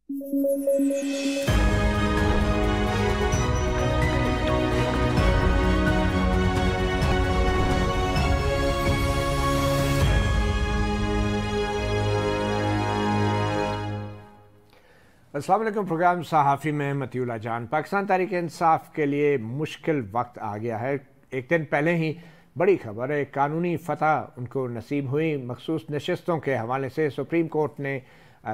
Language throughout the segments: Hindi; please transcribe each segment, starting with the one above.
अस्सलाम वालेकुम। प्रोग्राम सहाफ़ी में मतीउल्लाह जान। पाकिस्तान तहरीक इंसाफ के लिए मुश्किल वक्त आ गया है। एक दिन पहले ही बड़ी खबर है, कानूनी फतह उनको नसीब हुई। मखसूस नशस्तों के हवाले से सुप्रीम कोर्ट ने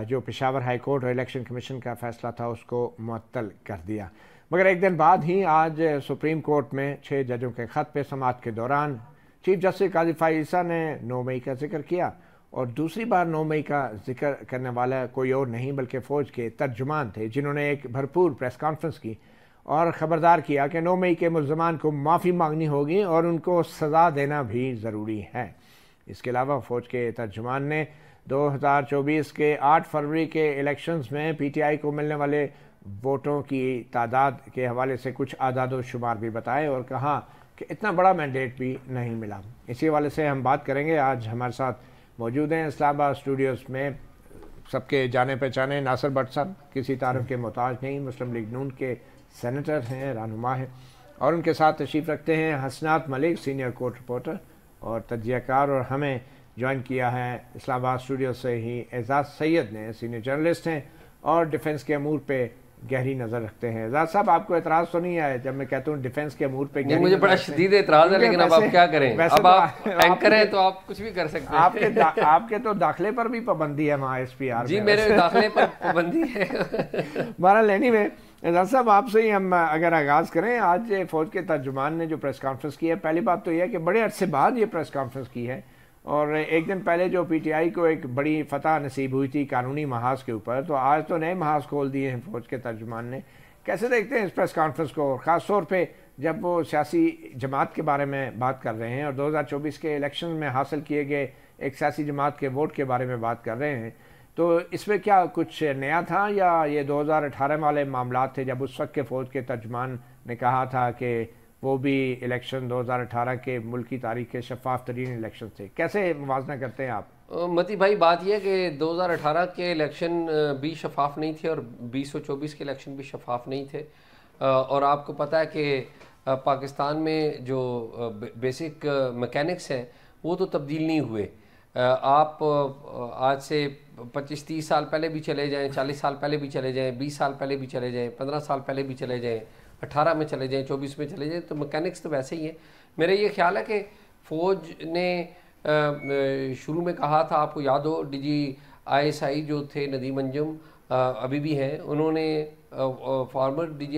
जो पेशावर हाई कोर्ट और इलेक्शन कमीशन का फ़ैसला था उसको मुअत्तल कर दिया। मगर एक दिन बाद ही आज सुप्रीम कोर्ट में 6 जजों के ख़त पे समाअत के दौरान चीफ जस्टिस काजी फ़ाइज़ ईसा ने 9 मई का जिक्र किया और दूसरी बार 9 मई का जिक्र करने वाला कोई और नहीं बल्कि फ़ौज के तर्जुमान थे, जिन्होंने एक भरपूर प्रेस कॉन्फ्रेंस की और ख़बरदार किया कि 9 मई के मुल्ज़मान को माफ़ी मांगनी होगी और उनको सज़ा देना भी ज़रूरी है। इसके अलावा फ़ौज के तर्जुमान ने 2024 के 8 फरवरी के इलेक्शंस में PTI को मिलने वाले वोटों की तादाद के हवाले से कुछ आदाद व शुमार भी बताए और कहा कि इतना बड़ा मैंडेट भी नहीं मिला। इसी हवाले से हम बात करेंगे। आज हमारे साथ मौजूद हैं इस्लामाबाद स्टूडियोज़ में सबके जाने पहचाने नासिर भट्ट साहब, किसी तारीफ के मोहताज नहीं, मुस्लिम लीग नून के सेनेटर हैं, रहनुमा हैं, और उनके साथ तशरीफ़ रखते हैं हसनात मलिक, सीनियर कोर्ट रिपोर्टर और तजियाकार, और हमें ज्वाइन किया है इस्लामाबाद स्टूडियो से ही एजाज़ सैयद ने, सीनियर जर्नलिस्ट हैं और डिफेंस के अमूर पे गहरी नज़र रखते हैं। एजाज़ साहब, आपको एतराज़ तो नहीं आया जब मैं कहता हूँ डिफेंस के अमूर पे? मुझे बड़ा शदीद एतराज़ है, लेकिन अब आप क्या करें? अब आप एंकर हैं तो आप कुछ भी कर सकते हैं। आपके तो दाखिले पर भी पाबंदी है वहाँ SPR जी, मेरे दाखिले पर पाबंदी है। बहरहाल एनीवे, एजाज़ साहब आपसे ही हम अगर आगाज़ करें। आज फ़ौज के तर्जुमान ने जो प्रेस कॉन्फ्रेंस की है, पहली बात तो यह है कि बड़े अरसे बाद ये प्रेस कॉन्फ्रेंस की है और एक दिन पहले जो PTI को एक बड़ी फतह नसीब हुई थी कानूनी महाज के ऊपर, तो आज तो नए महाज खोल दिए हैं फ़ौज के तर्जुमान ने। कैसे देखते हैं इस प्रेस कॉन्फ्रेंस को, ख़ास तौर पे जब वो सियासी जमात के बारे में बात कर रहे हैं और 2024 के इलेक्शन में हासिल किए गए एक सियासी जमात के वोट के बारे में बात कर रहे हैं? तो इसमें क्या कुछ नया था या ये 2018 वाले मामला थे जब उस वक्त के फ़ौज के तर्जुमान ने कहा था कि वो भी इलेक्शन 2018 के मुल्क की तारीख के शफाफ तरीन इलेक्शन थे? कैसे मुवाजना करते हैं आप? मती भाई, बात यह है कि 2018 के इलेक्शन भी शफाफ नहीं थे और 2024 के इलेक्शन भी शफाफ नहीं थे। और आपको पता है कि पाकिस्तान में जो बेसिक मैकेनिक्स हैं वो तो तब्दील नहीं हुए। आप आज से 25-30 साल पहले भी चले जाएं, 40 साल पहले भी चले जाएं, 20 साल पहले भी चले जाएं, 15 साल पहले भी चले जाएं, 18 में चले जाएं, 24 में चले जाएं, तो मैकेनिक्स तो वैसे ही है। मेरा ये ख्याल है कि फ़ौज ने शुरू में कहा था, आपको याद हो, DG ISI जो थे नदीम अंजुम अभी भी हैं, उन्होंने फॉर्मर DG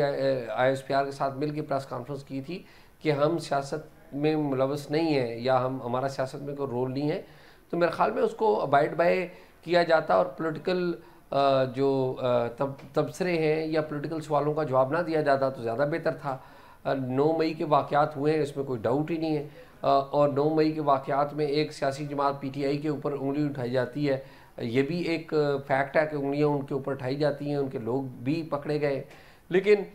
ISPR के साथ मिल के प्रेस कॉन्फ्रेंस की थी कि हम सियासत में मुलवस नहीं हैं या हमारा सियासत में कोई रोल नहीं है। तो मेरे ख्याल में उसको अबाइड बाय किया जाता और पॉलिटिकल जो तबसरे हैं या पॉलिटिकल सवालों का जवाब ना दिया जाता तो ज़्यादा बेहतर था। 9 मई के वाक़यात हुए हैं, इसमें कोई डाउट ही नहीं है। और 9 मई के वाक़यात में एक सियासी जमात PTI के ऊपर उंगली उठाई जाती है, ये भी एक फैक्ट है कि उंगलियां उनके ऊपर उठाई जाती हैं, उनके लोग भी पकड़े गए। लेकिन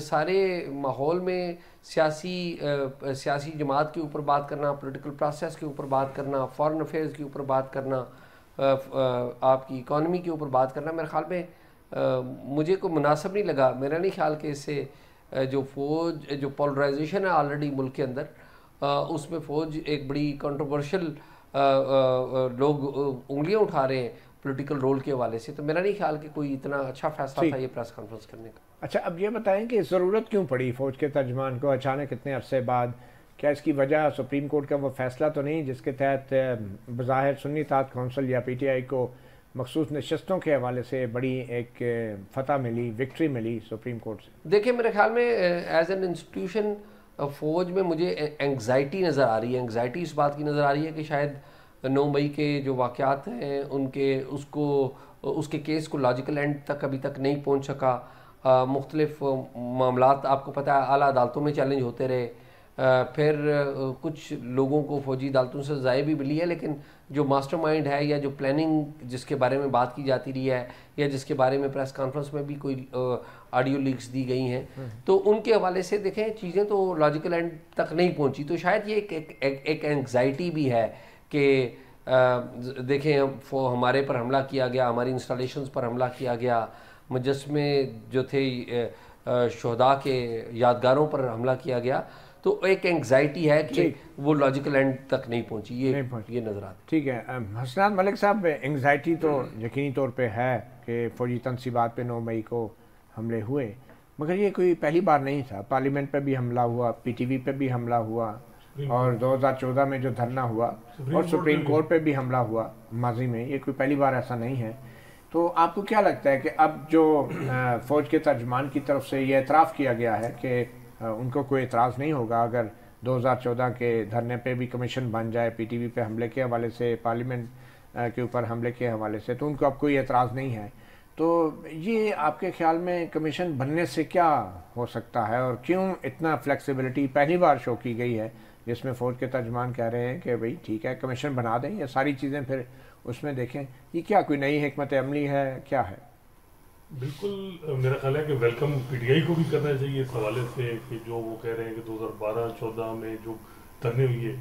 सारे माहौल में सियासी जमात के ऊपर बात करना, पॉलिटिकल प्रोसेस के ऊपर बात करना, फॉरेन अफेयर्स के ऊपर बात करना, आपकी इकॉनमी के ऊपर बात करना, मेरे ख्याल में मुझे को मुनासिब नहीं लगा। मेरा नहीं ख्याल कि इससे जो फ़ौज जो पोलराइजेशन है ऑलरेडी मुल्क के अंदर, उसमें फ़ौज एक बड़ी कंट्रोवर्शियल लोग उंगलियां उठा रहे हैं पॉलिटिकल रोल के हवाले से। तो मेरा नहीं ख्याल कि कोई इतना अच्छा फैसला था ये प्रेस कॉन्फ्रेंस करने का। अच्छा, अब ये बताएं कि ज़रूरत क्यों पड़ी फ़ौज के तर्जुमान को अचानक इतने अरसे बाद? क्या इसकी वजह सुप्रीम कोर्ट का वो फैसला तो नहीं जिसके तहत बज़ाहिर सुन्नी इत्तेहाद कौंसिल या PTI को मखसूस नशस्तों के हवाले से बड़ी एक फतह मिली, विक्ट्री मिली सुप्रीम कोर्ट से? देखिए, मेरे ख्याल में एज एन इंस्टीट्यूशन फ़ौज में मुझे एंग्जाइटी नज़र आ रही है। एंग्जाइटी इस बात की नज़र आ रही है कि शायद 9 मई के जो वाक़यात हैं उसके केस को लॉजिकल एंड तक अभी तक नहीं पहुंच सका। मुख्तलिफ मामलात आपको पता है आला अदालतों में चैलेंज होते रहे, फिर कुछ लोगों को फ़ौजी अदालतों से सज़ाएँ भी मिली है, लेकिन जो मास्टरमाइंड है या जो प्लानिंग जिसके बारे में बात की जाती रही है या जिसके बारे में प्रेस कॉन्फ्रेंस में भी कोई ऑडियो लीक्स दी गई हैं, तो उनके हवाले से देखें चीज़ें तो लॉजिकल एंड तक नहीं पहुंची। तो शायद ये एक एंग्जाइटी भी है कि देखें हमारे पर हमला किया गया, हमारी इंस्टॉलेशंस पर हमला किया गया, मुजस्मे जो थे शहदा के यादगारों पर हमला किया गया, तो एक एंग्जाइटी है कि वो लॉजिकल एंड तक नहीं पहुंची, ये नज़र आता है। ठीक है हसनात मलिक साहब, एंग्जाइटी तो यकीनी तौर पे है कि फ़ौजी तनसीबात पे 9 मई को हमले हुए, मगर ये कोई पहली बार नहीं था। पार्लियामेंट पे भी हमला हुआ, PTV पे भी हमला हुआ, और 2014 में जो धरना हुआ, और सुप्रीम कोर्ट पे भी हमला हुआ माजी में। ये कोई पहली बार ऐसा नहीं है। तो आपको क्या लगता है कि अब जो फ़ौज के तर्जमान की तरफ से ये एतराफ़ किया गया है कि उनको कोई एतराज़ नहीं होगा अगर 2014 के धरने पे भी कमीशन बन जाए, PTV पे हमले के हवाले से, पार्लियामेंट के ऊपर हमले के हवाले से, तो उनको अब कोई एतराज़ नहीं है। तो ये आपके ख्याल में कमीशन बनने से क्या हो सकता है, और क्यों इतना फ्लेक्सिबिलिटी पहली बार शो की गई है, जिसमें फ़ौज के तर्जमान कह रहे हैं कि भाई ठीक है कमीशन बना दें, ये सारी चीज़ें फिर उसमें देखें। ये क्या कोई नई हिकमत अमली है, क्या है? बिल्कुल मेरा ख्याल है कि वेलकम PTI को भी करना चाहिए इस हवाले से कि जो वो कह रहे हैं कि 2012-14 में जो धरने हुए।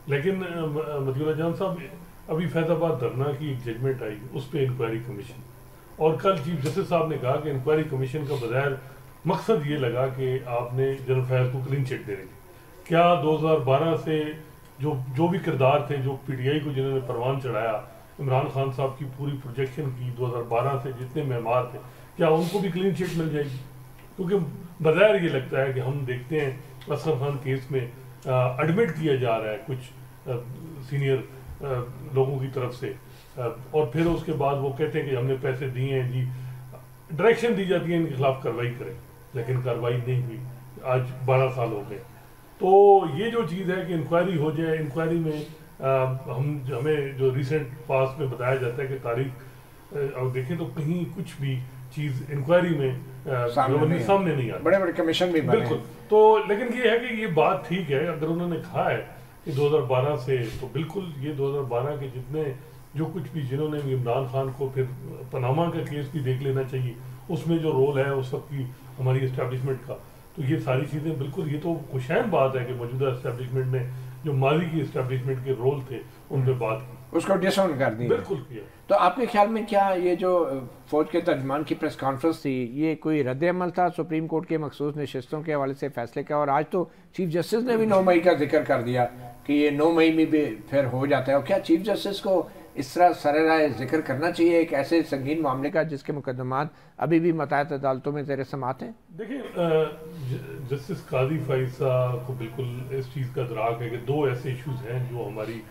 लेकिन मतीउल्लाह जान साहब, अभी फैज़ाबाद धरना की एक जजमेंट आई, उस पर इंक्वायरी कमीशन, और कल चीफ जस्टिस साहब ने कहा कि इंक्वायरी कमीशन का बज़ाहिर मकसद ये लगा कि आपने जनरल फैज़ को क्लीन चिट देने की। क्या 2012 से जो भी किरदार थे, जो PTI को जिन्होंने परवान चढ़ाया, इमरान खान साहब की पूरी प्रोजेक्शन की 2012 से जितने मेहमान थे, क्या उनको भी क्लीन चिट मिल जाएगी? क्योंकि बज़ाहिर ये लगता है कि हम देखते हैं असगर खान केस में एडमिट किया जा रहा है कुछ सीनियर लोगों की तरफ से, और फिर उसके बाद वो कहते हैं कि हमने पैसे दिए हैं जी, डायरेक्शन दी जाती है इनके खिलाफ कार्रवाई करें, लेकिन कार्रवाई नहीं हुई। आज 12 साल हो गए। तो ये जो चीज़ है कि इंक्वायरी हो जाए, इंक्वायरी में हमें जो रिसेंट पास में बताया जाता है कि तारीख अब देखें तो कहीं कुछ भी चीज़ इंक्वायरी में सामने नहीं आती। बड़े बड़े कमीशन भी बने। बिल्कुल। तो लेकिन ये है कि ये बात ठीक है, अगर उन्होंने कहा है कि 2012 से, तो बिल्कुल ये 2012 के जितने जो कुछ भी, जिन्होंने इमरान खान को, फिर पनामा का केस भी देख लेना चाहिए, उसमें जो रोल है उस वक्त की हमारी इस्टेब्लिशमेंट का, तो ये सारी चीज़ें बिल्कुल, ये तो खुशैन बात है कि मौजूदा इस्टेब्लिशमेंट ने जो माजी की इस्टेब्लिशमेंट के रोल थे उन पर बात की, उसको डिसऑन कर दिया। बिल्कुल किया। तो आपके ख्याल में क्या ये जो फ़ौज के तर्जमान की प्रेस कॉन्फ्रेंस थी, ये कोई रद्द अमल था सुप्रीम कोर्ट के मखसूस नशिस्तों के हवाले से फैसले का? और आज तो चीफ जस्टिस ने भी 9 मई का जिक्र कर दिया कि ये 9 मई में भी फिर हो जाता है। और क्या चीफ जस्टिस को इस तरह सरेराह जिक्र करना चाहिए एक ऐसे संगीन मामले का जिसके मुकदमात अभी भी मतायत अदालतों में ज़ेर समात हैं? देखिए, जस्टिस काजी फाइसा को बिल्कुल इस चीज़ का दराक है कि दो ऐसे इशूज़ हैं जो हमारी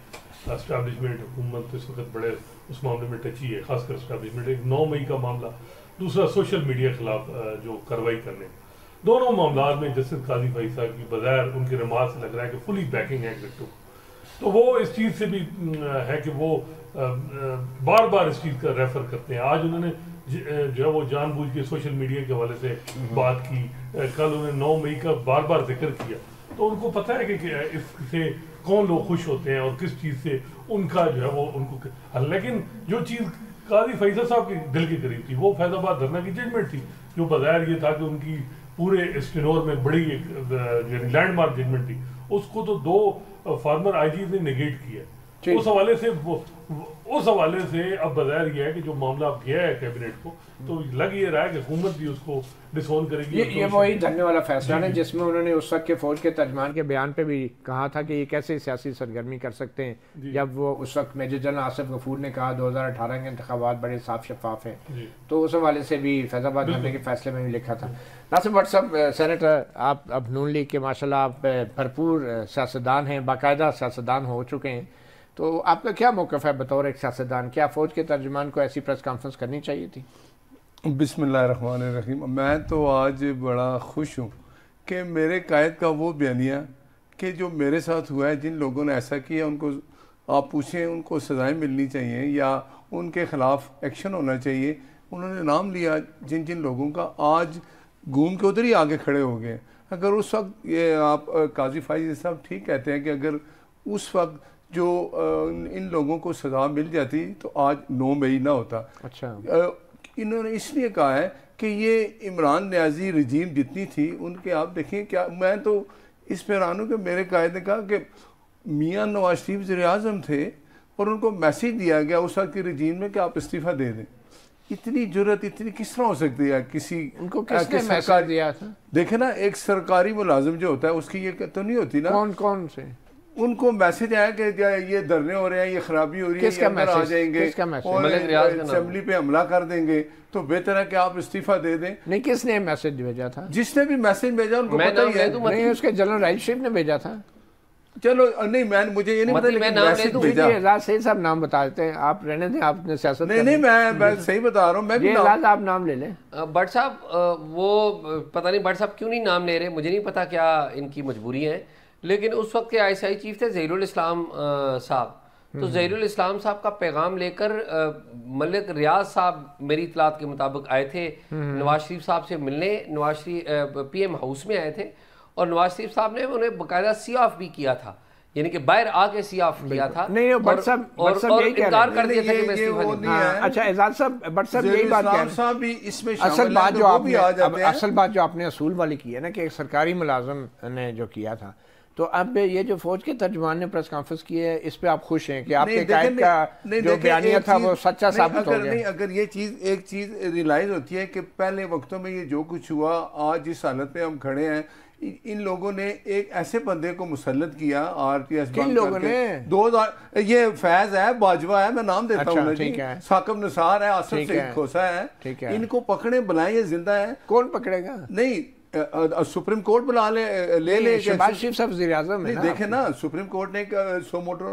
एस्टैब्लिशमेंट, हुकूमत इस वक्त बड़े उस मामले में टची है, खासकर एस्टैब्लिशमेंट। एक 9 मई का मामला, दूसरा सोशल मीडिया के खिलाफ जो कार्रवाई करने। दोनों मामला में जस्टिस काजी फाइसा की बज़ाहिर उनके रिमार्क से लग रहा है कि फुली बैकिंग है विक्टिम। तो वो इस चीज़ से भी है कि वो बार बार इस चीज़ का रेफर करते हैं। आज उन्होंने जो है वो जानबूझ के सोशल मीडिया के हवाले से बात की, कल उन्होंने 9 मई का बार बार जिक्र किया। तो उनको पता है कि इससे कौन लोग खुश होते हैं और किस चीज़ से उनका जो है वो उनको। लेकिन जो चीज़ काजी फैसल साहब के दिल के करीब थी वो फैजाबाद धरना की जजमेंट थी, जो बज़ाहिर ये था कि उनकी पूरे इस्टेनोर में बड़ी एक लैंडमार्क जजमेंट थी। उसको तो दो फार्मर आईजी ने नेगेट किया। उस हवाले से अब बज़ाहिर ये है कि जो मामला अब गया है कैबिनेट को, तो लग ये रहा है कि हुकूमत भी उसको डिसोन करेगी। ये वही धरने वाला फैसला है जिसमें उन्होंने उस वक्त के फौज के तर्जमान के बयान पे भी कहा था कि ये कैसे सियासी सरगर्मी कर सकते हैं, जब वो उस वक्त मेजर जनरल आसिफ गफूर ने कहा 2018 के इंतखाबात बड़े साफ शफाफ हैं। तो उस हवाले से भी फैजाबाद धरने के फैसले में भी लिखा था। नासिर भट्ट साहब, सेनेटर आप अब नून लीग के माशाल्लाह आप भरपूर सियासतदान हैं, बाकायदा सियासतदान हो चुके हैं, तो आपका क्या मौक़िफ़ है बतौर एक सियासतदान? क्या फ़ौज के तर्जुमान को ऐसी प्रेस कॉन्फ्रेंस करनी चाहिए थी? बिस्मिल्लाहिर्रहमानिर्रहीम। मैं तो आज बड़ा खुश हूँ कि मेरे कायद का वो बयानिया कि जो मेरे साथ हुआ है, जिन लोगों ने ऐसा किया उनको आप पूछें, उनको सज़ाएं मिलनी चाहिए या उनके ख़िलाफ़ एक्शन होना चाहिए। उन्होंने नाम लिया जिन जिन लोगों का, आज घूम के उधर ही आगे खड़े हो गए। अगर उस वक्त ये आप काजी फाइज़ साहब ठीक कहते हैं कि अगर उस वक्त जो इन लोगों को सज़ा मिल जाती तो आज 9 मई ना होता। अच्छा, इन्होंने इसलिए कहा है कि ये इमरान न्याजी रजीम जितनी थी उनके, आप देखें क्या, मैं तो इस पर हैरान हूँ कि मेरे कायद ने कहा कि मियाँ नवाज शरीफ वज़ीर आज़म थे और उनको मैसेज दिया गया उस वक्त की रजीम में कि आप इस्तीफ़ा दे दें। इतनी जुर्रत इतनी किस तरह हो सकती है किसी उनको किसने मैसेज दिया था? देखे ना, एक सरकारी मुलाजिम जो होता है उसकी ये तो नहीं होती ना। कौन कौन से उनको मैसेज आया कि ये धरने हो रहे हैं, ये खराबी हो रही है, ये अंदर आ जाएंगे और असेंबली पे हमला कर देंगे, तो बेहतर है कि आप इस्तीफा दे दें। नहीं, किसने मैसेज भेजा था? जिसने भी मैसेज भेजा उनको पता ही है। नहीं, उसके जनरल राइट ने भेजा था। चलो नहीं, मुझे ये नहीं पता, लेकिन मैसेज भेजा। एजाज सही साहब नाम बता देते हैं, आप रहने दें, आपने सियासत नहीं, मैं सही बता रहा हूँ। मैं भी एजाज आप नाम ले लें। भट्ट साहब वो पता नहीं भट्ट साहब क्यों नहीं नाम ले रहे, मुझे नहीं पता क्या इनकी मजबूरी है, लेकिन उस वक्त के ISI चीफ थे ज़हीरुल इस्लाम साहब। तो ज़हीरुल इस्लाम साहब का पैगाम लेकर मलिक रियाज साहब मेरी इतलात के मुताबिक आए थे नवाज शरीफ साहब से मिलने। नवाज शरीफ PM हाउस में आए थे और नवाज शरीफ साहब ने उन्हें बाकायदा सी ऑफ भी किया था, यानी कि बाहर आके सी ऑफ किया था। नहीं, और इनकार कर दिया था कि मैं इस्तीफा नहीं दूंगा। अच्छा एजाज साहब, भट्ट साहब यही बात कह रहे हैं। असल बात जो आपने असूल वाली की है ना, कि एक सरकारी मुलाजिम ने जो किया था, तो अब ये जो फौज के तर्जुमान ने प्रेस कॉन्फ्रेंस की है, इस पे आप खुश हैं कि आपके कायद का जो बयानिया था वो सच्चा साबित हो गया? नहीं, अगर ये एक चीज रियलाइज होती है कि पहले वक्तों में ये जो कुछ हुआ, आज जिस हालत पे हम खड़े हैं, इन लोगों ने एक ऐसे बंदे को मुसल्लत किया RTS किन लोगों ने? 2000 ये फैज है, बाजवा है, मैं नाम देता हूँ जी, साकिब निसार है, आसिफ सईद खोसा है, इनको पकड़े बुलाए, ये जिंदा है। कौन पकड़ेगा? नहीं, सुप्रीम कोर्ट बुला ले शहबाज शरीफ साहब वज़ीर-ए-आज़म है ना। देखे ना, सुप्रीम कोर्ट ने एक सो मोटो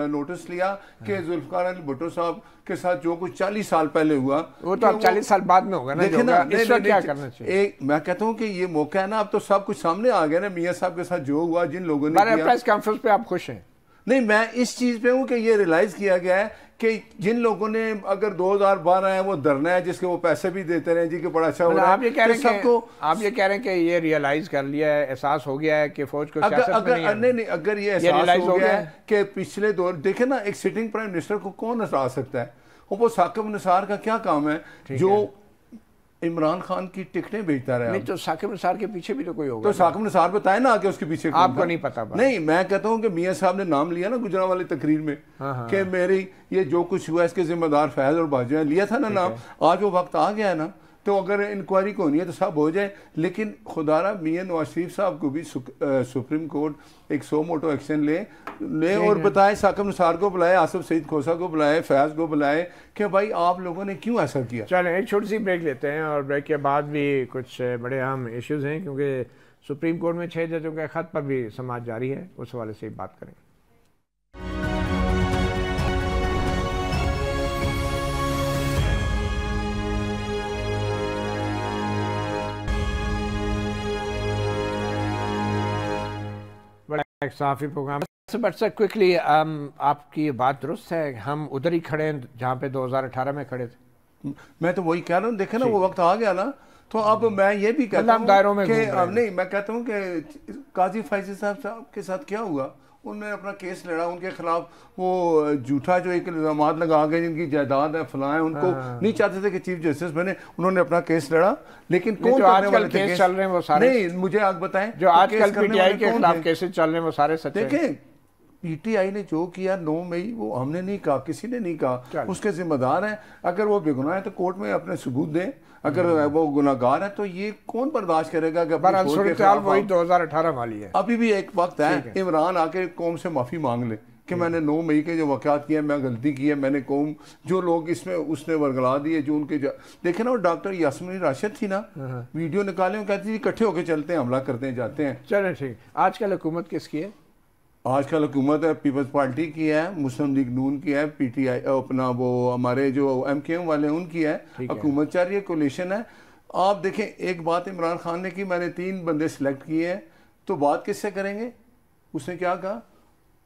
नोटिस लिया कि जुल्फकार अली भुट्टो साहब के साथ जो कुछ 40 साल पहले हुआ, वो तो अब 40 साल बाद में होगा ना। देखे ना, इस वक्त क्या करना चाहिए? मैं कहता हूँ कि ये मौका है ना, अब तो सब कुछ सामने आ गया ना। मियाँ साहब के साथ जो हुआ, जिन लोगों ने प्रेस कॉन्फ्रेंस पे आप खुश हैं? नहीं, मैं इस चीज पे हूँ कि ये रियलाइज किया गया है कि जिन लोगों ने अगर 2012 है वो धरना है, जिसके वो पैसे भी देते रहे जी कि बड़ा अच्छा हो रहा है, आप ये कह रहे हैं कि ये रियलाइज कर लिया है, एहसास हो गया है कि फौज को अगर ये एहसास हो गया है कि पिछले दौर, देखे ना, एक सिटिंग प्राइम मिनिस्टर को कौन हटा सकता है? वो साकिब निसार का क्या काम है जो इमरान खान की टिकटें बेचता रहा? नहीं, तो साकिब निसार के पीछे भी तो कोई होगा। तो साकिब निसार बताए ना आके उसके पीछे। आपको नहीं पता? नहीं, मैं कहता हूँ कि मियाँ साहब ने नाम लिया ना गुजरांवाली तकरीर में कि मेरी ये जो कुछ हुआ इसके जिम्मेदार फैज और बाजवा लिया था ना नाम। आज वो वक्त आ गया है ना, तो अगर इंक्वायरी को होनी है तो सब हो जाए, लेकिन खुदारा मियाँ नवाज शरीफ साहब को भी सुप्रीम कोर्ट एक सो मोटो एक्शन ले और बताए, साकिब निसार को बुलाए, आसिफ सईद खोसा को बुलाए, फैज को बुलाए कि भाई आप लोगों ने क्यों ऐसा किया। चलें एक छोटी सी ब्रेक लेते हैं और ब्रेक के बाद भी कुछ बड़े अहम इश्यूज़ हैं, क्योंकि सुप्रीम कोर्ट में 6 जजों के ख़त पर भी समाअत जारी है, उस हवाले से बात करेंगे। एक सहाफ़ी प्रोग्राम बट सर क्विकली, आपकी बात दुरुस्त है, हम उधर ही खड़े हैं जहाँ पे 2018 में खड़े थे। मैं तो वही कह रहा हूँ, देखे ना वो वक्त आ गया ना, तो अब मैं ये भी कहता हूँ कि अब नहीं, मैं कहता हूँ कि काजी फैज़ी साहब के साथ क्या हुआ, उन्होंने अपना केस लड़ा, उनके खिलाफ वो झूठा जो एक इल्ज़ामात लगा के जिनकी जायदाद है फलाएं, उनको नहीं चाहते थे कि चीफ जस्टिस बने, उन्होंने अपना केस लड़ा। लेकिन कौन करने वाले थे केस? चल रहे हैं वो सारे? नहीं, मुझे आप बताएं जो आजकल PTI के खिलाफ केसेस चल रहे हैं वो सारे सच्चे? देखें, PTI ने जो किया 9 मई, वो हमने नहीं कहा, किसी ने नहीं कहा, उसके जिम्मेदार हैं। अगर वो बेगुनाह है तो कोर्ट में अपने सबूत दें, अगर वो गुनाहगार है तो ये कौन बर्दाश्त करेगा कि वही 2018 वाली है। अभी भी एक वक्त है, इमरान आके कौम से माफी मांग ले कि मैंने 9 मई के जो वाक़यात किए, मैं गलती की है, मैंने कौम जो लोग इसमें उसने वर्गला दिए, जो उनके देखे ना, वो डॉक्टर यास्मीन राशिद थी ना, वीडियो निकाले, वो कहती थी इकट्ठे होकर चलते हैं, हमला करते हैं, जाते हैं। चलें ठीक। आजकल हुकूमत किसकी है? आजकल हुकूमत है पीपल्स पार्टी की है, मुस्लिम लीग नून की है, PTI अपना वो हमारे जो MKM वाले उनकी है, हुकूमत चल रही है, कोलिशन है। आप देखें, एक बात इमरान खान ने की, मैंने 3 बंदे सिलेक्ट किए हैं, तो बात किससे करेंगे? उसने क्या कहा?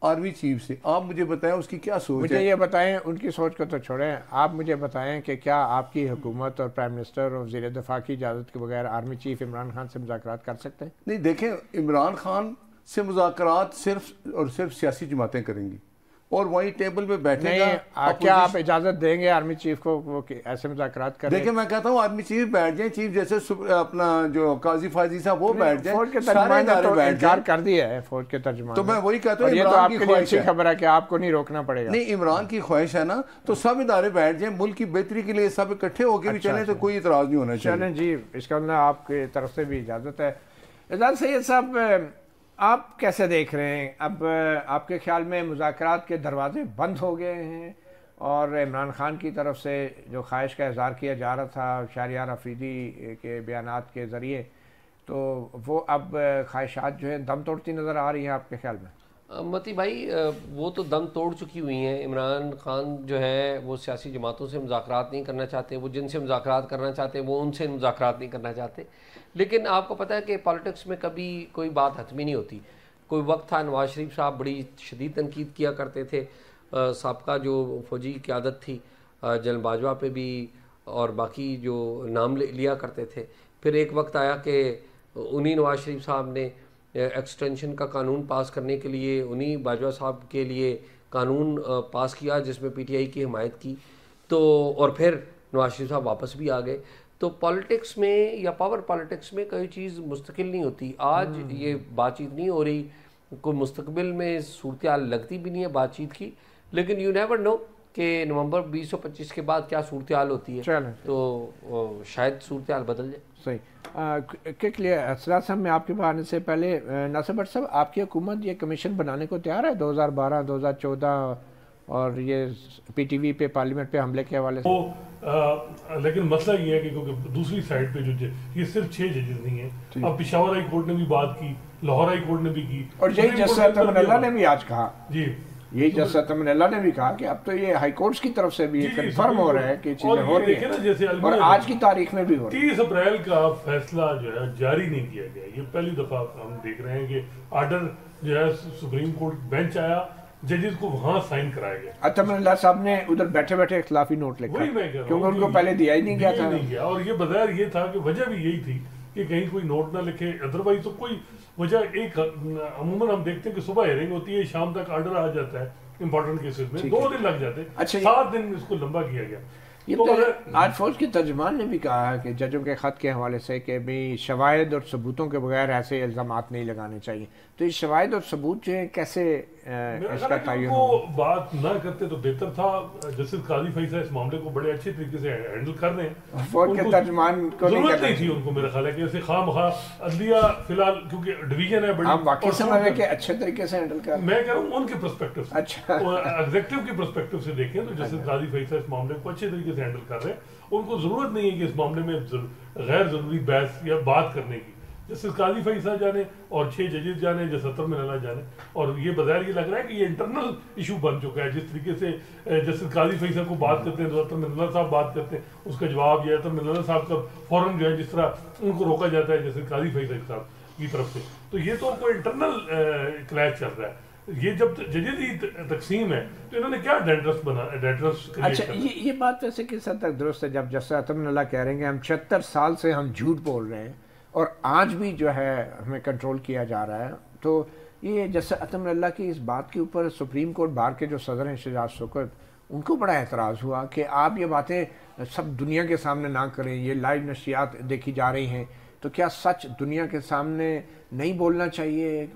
आर्मी चीफ से। आप मुझे बताएं उसकी क्या सोच है? मुझे ये बताएं, उनकी सोच को तो छोड़ें, आप मुझे बताएं कि क्या आपकी हुकूमत और प्राइम मिनिस्टर और वज़ीर दिफा की इजाज़त के बगैर आर्मी चीफ इमरान खान से मुज़ाकरात कर सकते हैं? नहीं, देखें, इमरान खान से मुज़ाकरात सिर्फ और सिर्फ सियासी जमातें करेंगी। और वही टेबल पे बैठेगा। क्या आप इजाजत देंगे आर्मी चीफ को वो ऐसे मुज़ाकरात करें? देखिए मैं कहता हूँ आर्मी चीफ बैठ जाए, चीफ जैसे अपना जो काजी फाजी साहब वो बैठ जाए, फौज के तर्जुमान ने तो इनकार कर दिया है फौज के तर्जुमान। तो मैं वही कहता हूँ ये तो आपके लिए अच्छी खबर है कि आपको नहीं रोकना पड़ेगा। नहीं, इमरान की ख्वाहिश है ना, तो सब इदारे बैठ जाए, मुल्क की बेहतरी के लिए सब इकट्ठे होकर भी चले तो कोई इतराज नहीं होना चाहिए। चलें जी, इसका मतलब आपकी तरफ से भी इजाज़त है। इजाज़त सैयद साहब, आप कैसे देख रहे हैं? अब आपके ख्याल में मुज़ाकरात के दरवाजे बंद हो गए हैं और इमरान खान की तरफ से जो ख्वाहिश का इज़हार किया जा रहा था शहरयार अफरीदी के बयानात के ज़रिए, तो वो अब ख्वाहिशात जो है दम तोड़ती नज़र आ रही हैं आपके ख्याल में? मती भाई, वो तो दम तोड़ चुकी हुई हैं। इमरान खान जो है वो सियासी जमातों से मुज़ाकरात नहीं करना चाहते, वो जिनसे मुज़ाकरात करना चाहते वो उनसे मुज़ाकरात नहीं करना चाहते। लेकिन आपको पता है कि पॉलिटिक्स में कभी कोई बात हतमी नहीं होती। कोई वक्त था नवाज शरीफ साहब बड़ी शदीद तनकीद किया करते थे, साबका जो फौजी क़यादत थी जनरल बाजवा पे भी, और बाकी जो नाम लिया करते थे। फिर एक वक्त आया कि उन्हीं नवाज शरीफ साहब ने एक्सटेंशन का कानून पास करने के लिए, उन्हीं बाजवा साहब के लिए कानून पास किया जिसमें पीटीआई की हिमायत की। तो और फिर नवाज शरीफ साहब वापस भी आ गए। तो पॉलिटिक्स में या पावर पॉलिटिक्स में कोई चीज़ मुस्तकिल नहीं होती। आज ये बातचीत नहीं हो रही, कोई मुस्तकबिल में सूरत हाल लगती भी नहीं है बातचीत की, लेकिन यू नेवर नो कि नवंबर 2025 के बाद क्या सूरत हाल होती है, तो शायद सूरत हाल बदल जाए। सही क्विक लिए असरा साहब, मैं आपके पास आने से पहले नासिर भट्ट साहब, आपकी हुकूमत ये कमीशन बनाने को तैयार है 2012, 2014 और ये पीटीवी पे पार्लियामेंट पे हमले के हवाले से? लेकिन मसला ये है कि क्योंकि दूसरी साइड पे जो ये सिर्फ 6 जजेस नहीं है। अब पेशावर हाई कोर्ट ने भी बात की, लाहौर हाई कोर्ट ने भी की, और यही जस्टिस तमन्ना ने भी आज कहा जी, यही जस्टिस तमन्ना ने भी कहा कि अब तो ये हाई कोर्ट की तरफ से भी कंफर्म हो रहा है कि चीजें हो रही हैं, जैसे और आज की तारीख में भी हो रही है। 30 अप्रैल का फैसला जो है जारी नहीं किया गया। ये पहली दफा हम देख रहे हैं कि आर्डर जो है सुप्रीम कोर्ट बेंच आया, जजेस को वहां साइन कराया गया। तमन्ना साहब ने उधर बैठे बैठे इख्तिलाफी नोट लिखा, क्योंकि उनको पहले दिया ही नहीं गया था। और ये बगैर ये था कि वजह भी यही थी कि कहीं कोई नोट ना लिखे, अदरवाइज तो कोई वजह एक अमूमन हम देखते हैं कि सुबह हियरिंग होती है, शाम तक ऑर्डर आ जाता है इंपॉर्टेंट केसेस में, 2 दिन लग जाते हैं। अच्छा, 7 दिन इसको लंबा किया गया। ये तो आज फौज के तर्जुमान ने भी कहा है कि जजों के खत के हवाले से कि भाई शवाहिद और सबूतों के बगैर ऐसे इल्ज़ामात नहीं लगाने चाहिए। तो ये शवाहिद और सबूत जो है कैसे इसका तयन हो? बात ना करते तो बेहतर था। जस्टिस काजी फैसला इस मामले को बड़े अच्छे तरीके से हैंडल कर रहे हैं। फौज के तर्जुमान को जरूरत नहीं थी उनको, मेरा ख्याल है कि ऐसे खामखा अदलिया फिलहाल क्योंकि डिवीजन है बड़ी, आप बाकी समझ रहे कि अच्छे तरीके से हैंडल कर। मैं कह रहा हूँ उनके पर्सपेक्टिव से, अच्छा एग्जीक्यूटिव के पर्सपेक्टिव से देखें तो जस्टिस काजी फैसला इस मामले को अच्छे तरीके से हैंडल कर रहे हैं। उनको जरूरत नहीं है कि इस मामले में गैर जरूरी बहस या बात करने की। जस्टिस काजी फैसला जाने और 6 जजेस जाने, जस्टिस अतर मिनल्ला जाने, और ये बजाय ये लग रहा है कि ये इंटरनल इशू बन चुका है। जिस तरीके से जस्टिस काजी फैसला को बात करते हैं तो अतर मिनल्ला साहब बात करते हैं, उसका जवाब यह अतर मिनल्ला साहब का फौरन जो है जिस तरह उनको रोका जाता है जस्टिस काजी फैसला साहब की तरफ से, तो ये तो कोई इंटरनल क्लैश चल रहा है। ये जब जजेस की तकसीम है तो इन्होंने क्या डेंजरस बना, डेंजरस। अच्छा, ये बात वैसे किस हद तक दुरुस्त है जब जस्टिस अतर मिनल्ला कह रहे हैं कि हम 76 साल से हम झूठ बोल रहे हैं और आज भी जो है हमें कंट्रोल किया जा रहा है। तो ये जस्टिस अतर मिनल्ला की इस बात के ऊपर सुप्रीम कोर्ट बार के जो सदर हैं शहजाद शौकत, उनको बड़ा एतराज़ हुआ कि आप ये बातें सब दुनिया के सामने ना करें, ये लाइव नशियात देखी जा रही हैं, तो क्या सच दुनिया के सामने नहीं बोलना चाहिए?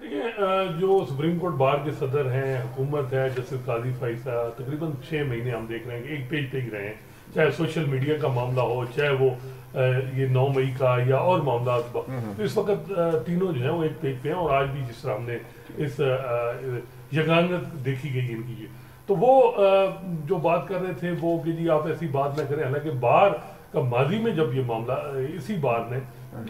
देखिए, जो सुप्रीम कोर्ट बार के सदर हैं, हुकूमत है, जस्टिस काजी फैसला तकरीबन 6 महीने हम देख रहे हैं कि एक पेज पे ही रहे हैं, चाहे सोशल मीडिया का मामला हो, चाहे वो ये 9 मई का या और मामला। तो इस वक्त तीनों जो है वो एक पेज पे हैं, और आज भी जिस तरह हमने इस यगानत देखी गई इनकी, तो वो जो बात कर रहे थे वो कि जी आप ऐसी बात ना करें। हालांकि बार का माजी में जब ये मामला इसी बार ने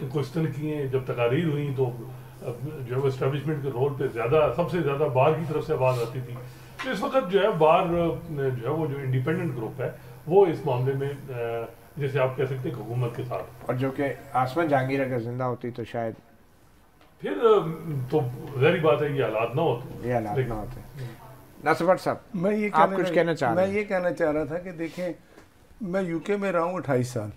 क्वेश्चन किए, जब तकारीर हुई तो जो है एस्टेब्लिशमेंट के रोल पे सबसे ज़्यादा बार की तरफ से आवाज़ आती थी। तो इस वक्त जो है बार जो है वो जो इंडिपेंडेंट ग्रुप है वो इस मामले में जैसे आप कह सकते हैं हुकूमत के साथ, और जो कि आसमान जहांगीर अगर जिंदा होती तो शायद फिर तो ज़ाहिर बात है ये हालात ना होते, ये हालात ना होते। नासिर भट्ट साहब, मैं आप कुछ कहना चाह रहे हैं? मैं ये कहना चाह रहा था कि देखें, मैं यूके में रहा हूँ 28 साल,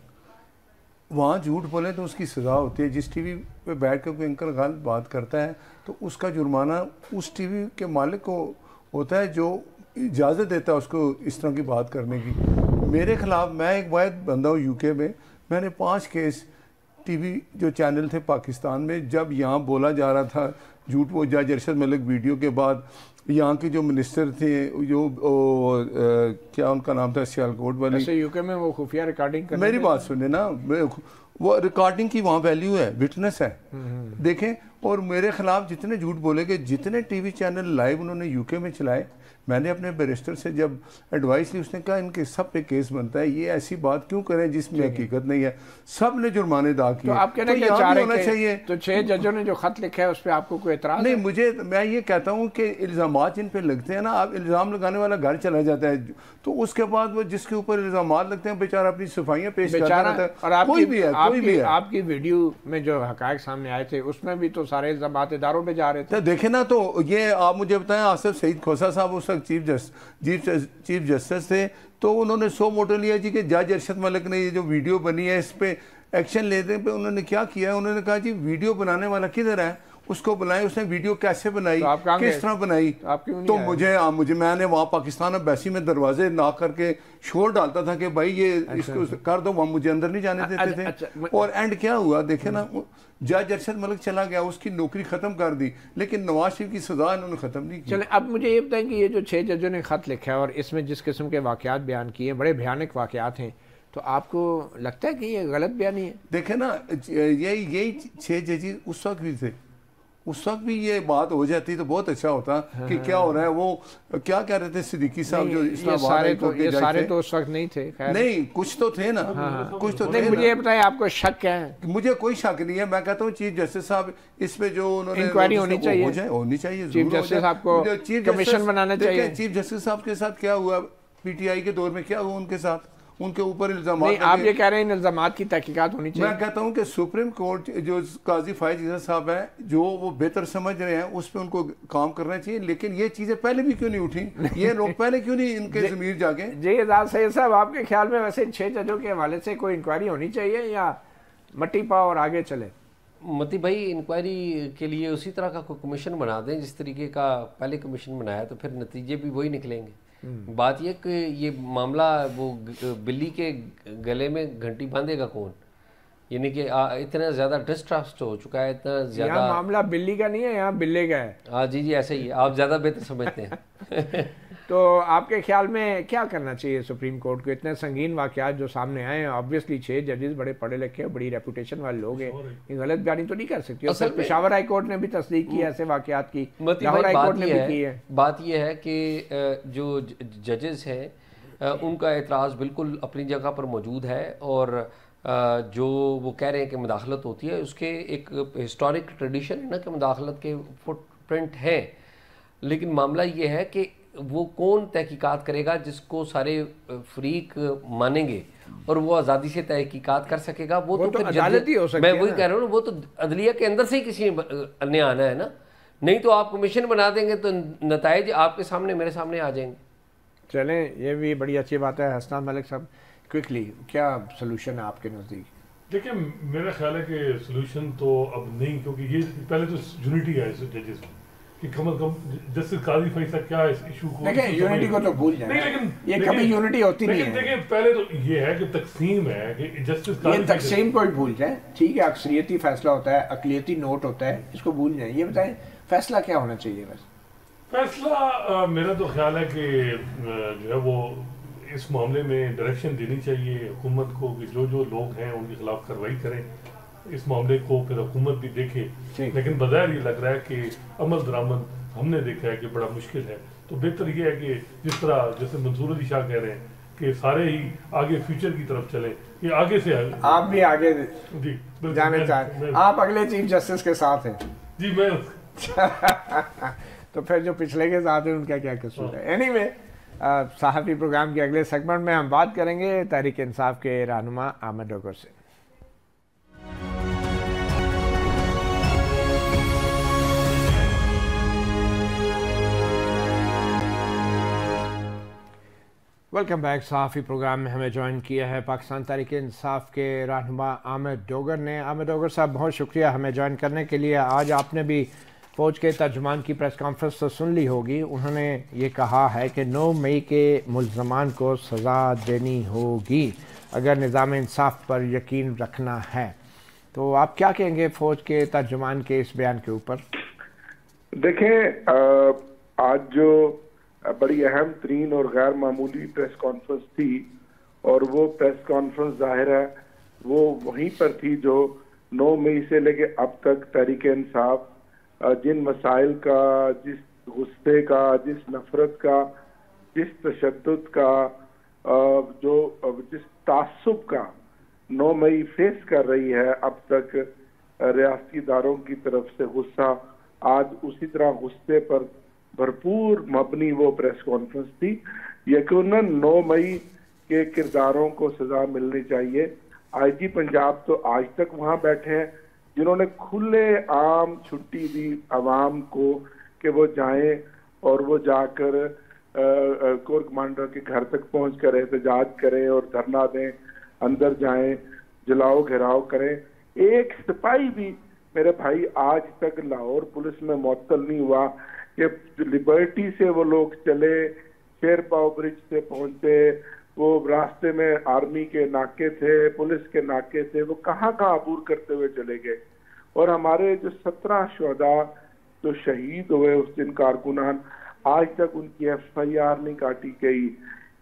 वहाँ झूठ बोले तो उसकी सज़ा होती है। जिस टीवी पे बैठ कर कोई अंकल गलत बात करता है तो उसका जुर्माना उस टीवी के मालिक को होता है जो इजाज़त देता है उसको इस तरह की बात करने की। मेरे ख़िलाफ़, मैं एक वाहिद बंदा हूँ यूके में, मैंने 5 केस टीवी जो चैनल थे पाकिस्तान में, जब यहाँ बोला जा रहा था झूठ, वो जज अरशद मलिक वीडियो के बाद यहाँ के जो मिनिस्टर थे, जो क्या उनका नाम था, सियालकोट वाले, ऐसे यूके में वो खुफिया रिकॉर्डिंग करने, मेरी बात सुने ना, वो रिकॉर्डिंग की वहाँ वैल्यू है, विटनेस है, देखें। और मेरे खिलाफ जितने झूठ बोले गए, जितने टीवी चैनल लाइव उन्होंने यूके में चलाए, मैंने अपने बैरिस्टर से जब एडवाइस ली, उसने कहा इनके सब पे केस बनता है, ये ऐसी बात क्यों करें जिसमें हकीकत नहीं है। सब ने जुर्माने अदा किए। तो आप कहना क्या होना चाहिए? तो 6 जजों ने जो खत लिखा है उस पर आपको कोई एतराज नहीं? मैं ये कहता हूँ कि इल्ज़ाम जिन पे लगते हैं ना, आप इल्ज़ाम लगाने वाला घर चला जाता है, तो उसके बाद वो जिसके ऊपर इल्ज़ाम लगते हैं बेचारा अपनी सफाइयाँ पेश करता रहता है। और कोई भी है, कोई भी है। आपकी वीडियो में जो हकायक सामने आए थे उसमें भी तो सारे इल्ज़ाम इदारों पे जा रहे थे। तो देखे ना, तो ये आप मुझे बताएं, आसिफ सईद खोसा साहब उस वक्त चीफ जस्टिस थे, तो उन्होंने 100 मोटो लिया जी कि जज अरशद मलिक ने ये जो वीडियो बनी है इस पे एक्शन लेने पे उन्होंने क्या किया है, उन्होंने कहा जी वीडियो बनाने वाला किधर है, उसको बनाए, उसने वीडियो कैसे बनाई, तो किस तरह बनाई। तो मुझे मैंने वहाँ पाकिस्तान एम्बेसी में दरवाजे नॉक करके शोर डालता था कि भाई ये इसको कर दो, वहाँ मुझे अंदर नहीं जाने देते थे। और एंड क्या हुआ देखे ना, जज अरशद मलिक चला गया, उसकी नौकरी खत्म कर दी, लेकिन नवाज शरीफ की सजा इन्होंने खत्म नहीं की। चले, अब मुझे ये बताएं कि ये जो 6 जजों ने खत लिखा है और इसमें जिस किस्म के वाकयात बयान किए, बड़े भयानक वाकयात हैं, तो आपको लगता है कि ये गलत बयानी है? देखे ना, यही 6 जजेस उस वक्त भी थे, उस वक्त भी ये बात हो जाती तो बहुत अच्छा होता कि क्या हो रहा है। वो क्या कह रहे थे सिद्दीकी साहब जो ये सारे तो उस वक्त नहीं थे, नहीं कुछ तो थे ना, कुछ तो थे। मुझे ये बताएं, आपको शक है? मुझे कोई शक नहीं है, मैं कहता हूँ चीफ जस्टिस साहब इस पे जो उन्होंने इंक्वायरी होनी चाहिए, चीफ जस्टिस साहब को कमीशन बनाना चाहिए। चीफ जस्टिस साहब के साथ क्या हुआ, पीटीआई के दौर में क्या हुआ उनके साथ, उनके ऊपर इल्जाम। आप ये कह रहे हैं इल्जाम की तहकीकात होनी चाहिए। मैं कहता हूं कि सुप्रीम कोर्ट जो काजी फायज ईसा साहब हैं, जो वो बेहतर समझ रहे हैं, उस पर उनको काम करना चाहिए। लेकिन ये चीजें पहले भी क्यों नहीं उठी, ये लोग पहले क्यों नहीं इनके ज़मीर जागे? जी एजाज सैयद साहब, आपके ख्याल में वैसे 6 जजों के हवाले से कोई इंक्वायरी होनी चाहिए या मट्टी पाओ और आगे चले? मती भाई, इंक्वायरी के लिए उसी तरह का कोई कमीशन बना दें जिस तरीके का पहले कमीशन बनाया, तो फिर नतीजे भी वही निकलेंगे। बात यह कि ये मामला, वो बिल्ली के गले में घंटी बांधेगा कौन, यानी कि इतना ज़्यादा डिस्ट्रस्ट हो चुका है, इतना ज़्यादा। मामला बिल्ली का नहीं है, यहाँ बिल्ले का है। हाँ जी ऐसे ही, आप ज़्यादा बेहतर समझते हैं। तो आपके ख्याल में क्या करना चाहिए सुप्रीम कोर्ट को? इतने संगीन वाकयात जो सामने आए हैं, ऑब्वियसली 6 जजेस बड़े पढ़े लिखे, बड़ी रेपुटेशन वाले लोग हैं, ये गलत बयानी तो नहीं कर सकती। और पेशावर हाई कोर्ट ने भी तस्दीक की ऐसे वाकयात की, लाहौर हाई कोर्ट ने भी की है। बात यह है कि जो जजेस हैं उनका एतराज़ बिल्कुल अपनी जगह पर मौजूद है, और जो वो कह रहे हैं कि मुदाखलत होती है, उसके एक हिस्टोरिक ट्रेडिशन है ना कि मुदाखलत के फुटप्रिंट है। लेकिन मामला ये है कि वो कौन तहकीकात करेगा जिसको सारे फरीक मानेंगे और वो आज़ादी से तहकीकात कर सकेगा। वो तो फिर अदालत ही हो सकती है। मैं वही कह रहा हूँ, वो तो अदलिया के अंदर से ही किसी ने आना है ना, नहीं तो आप कमीशन बना देंगे तो नताइज आपके सामने, मेरे सामने आ जाएंगे। चलें, ये भी बड़ी अच्छी बात है। हसनान मलिक साहब, क्विकली क्या सोल्यूशन है आपके नज़दीक? देखिए, मेरा ख्याल है कि सोल्यूशन तो अब नहीं, क्योंकि ये पहले तो यूनिटी है जजेस में कि कम से कम जस्टिस काजी फैसला क्या इस इशू को, देखिए यूनिटी को तो भूल जाए, लेकिन ये कभी यूनिटी होती नहीं है। देखिए, पहले तो ये है कि तकसीम है कि जस्टिस ये तकसीम को ही भूल जाए। ठीक है, अक्सरियती फैसला होता है, अकलियती नोट होता है, इसको भूल जाए। ये बताएं फैसला क्या होना चाहिए? बस फैसला मेरा तो ख्याल है कि जो है वो इस मामले में डायरेक्शन देनी चाहिए हुकूमत को कि जो जो लोग हैं उनके खिलाफ कार्रवाई करें। इस मामले को फिर हुकूमत भी देखे, लेकिन बज़ाहिर ये लग रहा है कि अमल दरामद हमने देखा है कि बड़ा मुश्किल है। तो बेहतर ये है कि जिस तरह जैसे मंसूर अली शाह कह रहे हैं कि सारे ही आगे फ्यूचर की तरफ चले, ये आगे से आप भी आगे जी जाने चाहें। आप अगले चीफ जस्टिस के साथ हैं जी, मैं तो फिर जो पिछले के साथ है उनका क्या कसूर है? एनीवे, सहाफ़ी प्रोग्राम के अगले सेगमेंट में हम बात करेंगे तहरीक इंसाफ के रहनुमा अहमद डोगर से। Welcome back. सहाफ़ी प्रोग्राम में हमें ज्वाइन किया है पाकिस्तान तहरीक इंसाफ के रहनुमा अहमद डोगर ने। अहमद डोगर साहब, बहुत शुक्रिया हमें ज्वाइन करने के लिए। आज आपने भी फ़ौज के तर्जुमान की प्रेस कॉन्फ्रेंस तो सुन ली होगी। उन्होंने ये कहा है कि 9 मई के मुल्ज़मान को सज़ा देनी होगी अगर निज़ाम इंसाफ पर यकीन रखना है। तो आप क्या कहेंगे फ़ौज के तर्जुमान के इस बयान के ऊपर? देखें, आज जो बड़ी अहम तरीन और गैर मामूली प्रेस कॉन्फ्रेंस थी, और वो प्रेस कॉन्फ्रेंस जाहिर है वो वहीं पर थी जो 9 मई से लेके अब तक तहरीक इंसाफ जिन मसाइल का, जिस गुस्से का, जिस नफरत का, जिस तशद्दुद का, जिस तासुब का 9 मई फेस कर रही है अब तक रियासती इदारों की तरफ से गुस्सा, आज उसी तरह गुस्से पर भरपूर मबनी वो प्रेस कॉन्फ्रेंस थी। यकीनन 9 मई के किरदारों को सजा मिलनी चाहिए। आईजी पंजाब तो आज तक वहां बैठे हैं जिन्होंने खुले आम छुट्टी दी आवाम को कि वो जाएं और वो जाकर कोर कमांडर के घर तक पहुंच कर एहतजाज करें और धरना दें, अंदर जाएं, जलाओ घेराव करें। एक सिपाही भी मेरे भाई आज तक लाहौर पुलिस में मुअत्तल नहीं हुआ कि लिबर्टी से वो लोग चले, शेरपाव ब्रिज से पहुंचे, वो रास्ते में आर्मी के नाके थे, पुलिस के नाके थे, वो कहाँ कहाँ अबूर करते हुए चले गए। और हमारे जो 17 शुहदा जो शहीद हुए उस दिन कारकुनान, आज तक उनकी FIR नहीं काटी गई।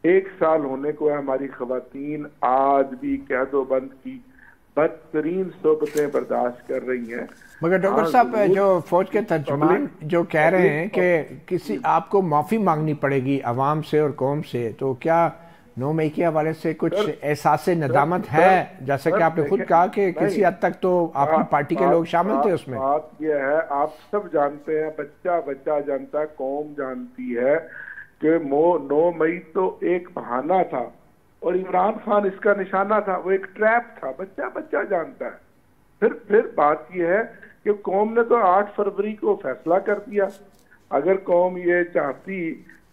1 साल होने को है, हमारी खवातीन आज भी कैदोबंद की बदतरीन सोबतें बर्दाश्त कर रही हैं। मगर डॉक्टर साहब, जो फौज के तर्जुमान जो कह रहे हैं कि किसी आपको माफ़ी मांगनी पड़ेगी आवाम से और कौम से, तो क्या 9 मई के हवाले से कुछ एहसास नदामत है? जैसे कि आपने खुद कहा कि किसी हद तक तो आपकी पार्टी के लोग शामिल थे उसमें। बात यह है, आप सब जानते हैं, बच्चा बच्चा जानता है, कौम जानती है कि 9 मई तो एक बहाना था और इमरान खान इसका निशाना था, वो एक ट्रैप था, बच्चा बच्चा जानता है। फिर बात यह है कि कौम ने तो 8 फरवरी को फैसला कर दिया। अगर कौम ये चाहती,